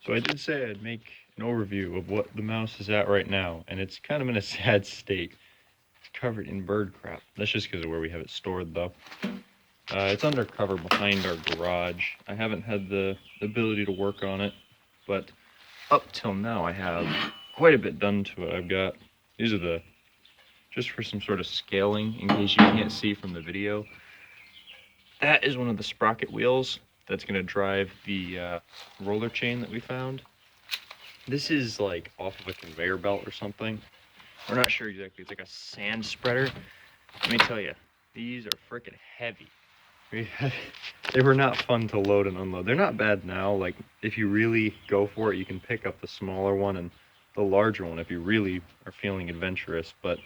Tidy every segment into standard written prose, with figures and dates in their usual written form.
So I did say I'd make an overview of what the mouse is at right now, and it's kind of in a sad state. It's covered in bird crap. That's just because of where we have it stored, though. It's undercover behind our garage. I haven't had the ability to work on it, but up till now I have quite a bit done to it. I've got, these are the, just for some sort of scaling, in case you can't see from the video. That is one of the sprocket wheels that's going to drive the roller chain that we found. This is like off of a conveyor belt or something. We're not sure exactly. It's like a sand spreader. Let me tell you, these are freaking heavy. They were not fun to load and unload. They're not bad now. Like, if you really go for it, you can pick up the smaller one and the larger one if you really are feeling adventurous. But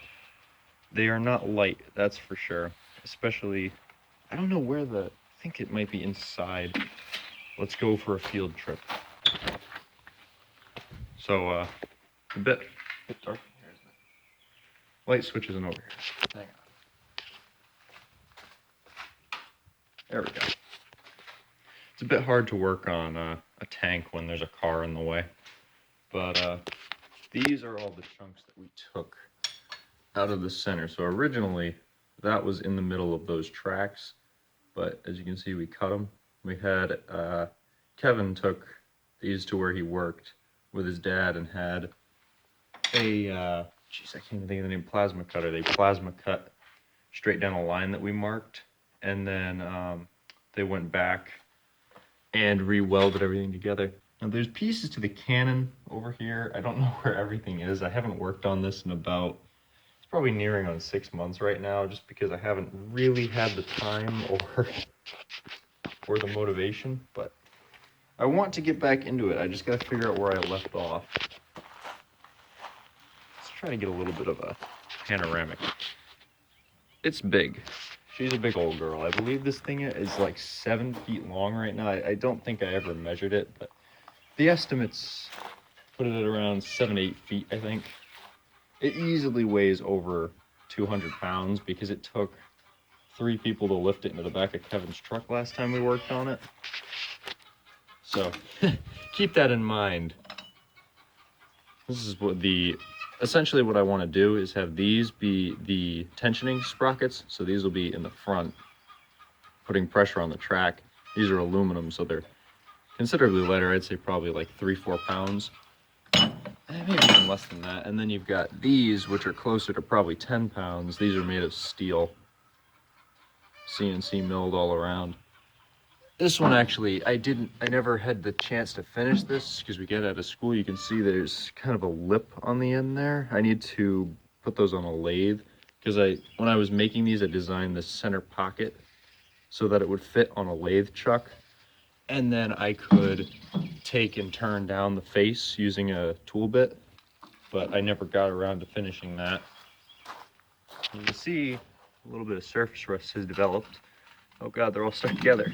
they are not light, that's for sure. Especially, I don't know where I think it might be inside. Let's go for a field trip. So, a bit dark. Light switch isn't over here. Hang on. There we go. It's a bit hard to work on a tank when there's a car in the way. But these are all the chunks that we took out of the center. So originally, that was in the middle of those tracks. But as you can see, we cut them. We had, Kevin took these to where he worked with his dad and had a, geez, I can't even think of the name, plasma cutter. They plasma cut straight down a line that we marked. And then they went back and re-welded everything together. Now there's pieces to the cannon over here. I don't know where everything is. I haven't worked on this in about, it's probably nearing on 6 months right now, just because I haven't really had the time or the motivation. But I want to get back into it. I just gotta figure out where I left off. Let's try to get a little bit of a panoramic. It's big. She's a big old girl. I believe this thing is like 7 feet long right now. I don't think I ever measured it, but the estimates put it at around 7-8 feet, I think. It easily weighs over 200 pounds because it took 3 people to lift it into the back of Kevin's truck last time we worked on it. So keep that in mind. This is what essentially what I want to do is have these be the tensioning sprockets. So these will be in the front, putting pressure on the track. These are aluminum, so they're considerably lighter. I'd say probably like 3-4 pounds. Maybe even less than that. And then you've got these, which are closer to probably 10 pounds. These are made of steel. CNC milled all around. This one actually, I never had the chance to finish this because we get out of school. You can see there's kind of a lip on the end there. I need to put those on a lathe because when I was making these, I designed this center pocket so that it would fit on a lathe chuck. And then I could take and turn down the face using a tool bit, but I never got around to finishing that. You can see a little bit of surface rust has developed. Oh God, they're all stuck together.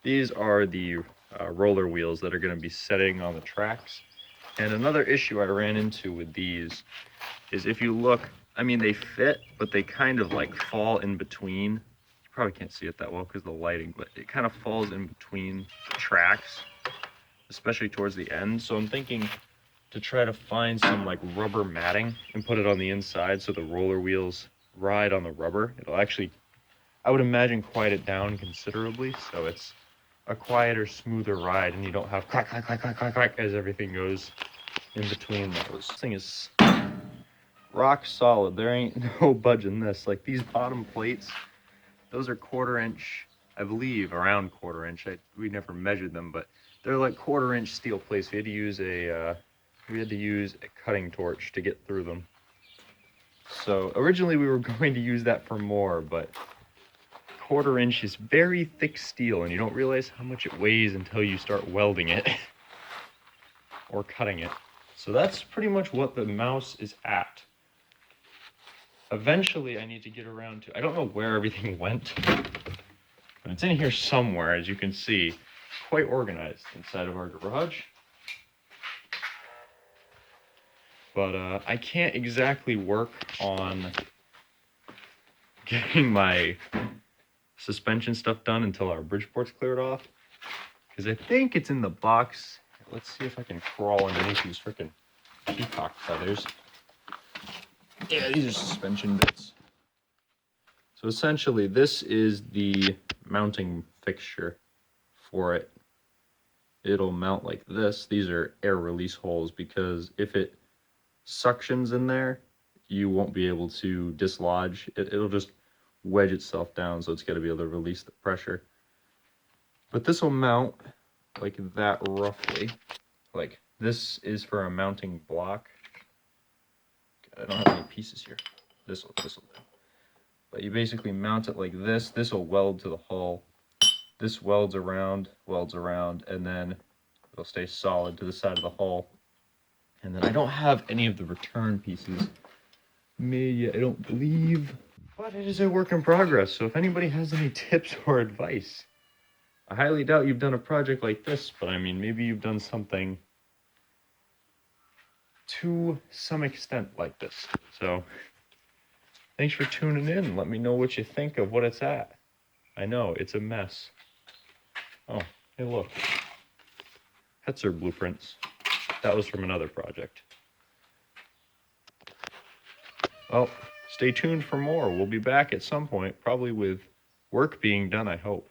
These are the roller wheels that are going to be setting on the tracks. And another issue I ran into with these is if you look, I mean, they fit, but they kind of like fall in between. You probably can't see it that well because of the lighting, but it kind of falls in between the tracks, especially towards the end. So I'm thinking to try to find some like rubber matting and put it on the inside so the roller wheels ride on the rubber. It'll actually, I would imagine, quiet it down considerably. So it's a quieter, smoother ride, and you don't have clack, clack, clack, clack, clack, clack as everything goes in between those. This thing is rock solid. There ain't no budging this. Like these bottom plates, those are 1/4 inch, I believe, around 1/4 inch. We never measured them, but they're like 1/4 inch steel plates. We had to use a cutting torch to get through them. So originally we were going to use that for more, but 1/4 inch is very thick steel, and you don't realize how much it weighs until you start welding it or cutting it. So that's pretty much what the mouse is at. Eventually I need to get around to, I don't know where everything went, but it's in here somewhere. As you can see, quite organized inside of our garage. But I can't exactly work on getting my suspension stuff done until our Bridgeport's cleared off, because I think it's in the box. let's see if I can crawl underneath these frickin' peacock feathers. Yeah, these are suspension bits. So essentially, this is the mounting fixture for it. It'll mount like this. These are air release holes because if it suctions in there, you won't be able to dislodge. It'll just wedge itself down, so it's got to be able to release the pressure. But this will mount like that roughly. Like this is for a mounting block. I don't have any pieces here. This will do. But you basically mount it like this. This will weld to the hull. This welds around, and then it'll stay solid to the side of the hull. And then I don't have any of the return pieces made yet, I don't believe. But it is a work in progress, so if anybody has any tips or advice, I highly doubt you've done a project like this, but I mean, maybe you've done something to some extent like this. So thanks for tuning in. Let me know what you think of what it's at. I know, it's a mess. Oh, hey look. Hetzer blueprints. That was from another project. Well, stay tuned for more. We'll be back at some point, probably with work being done, I hope.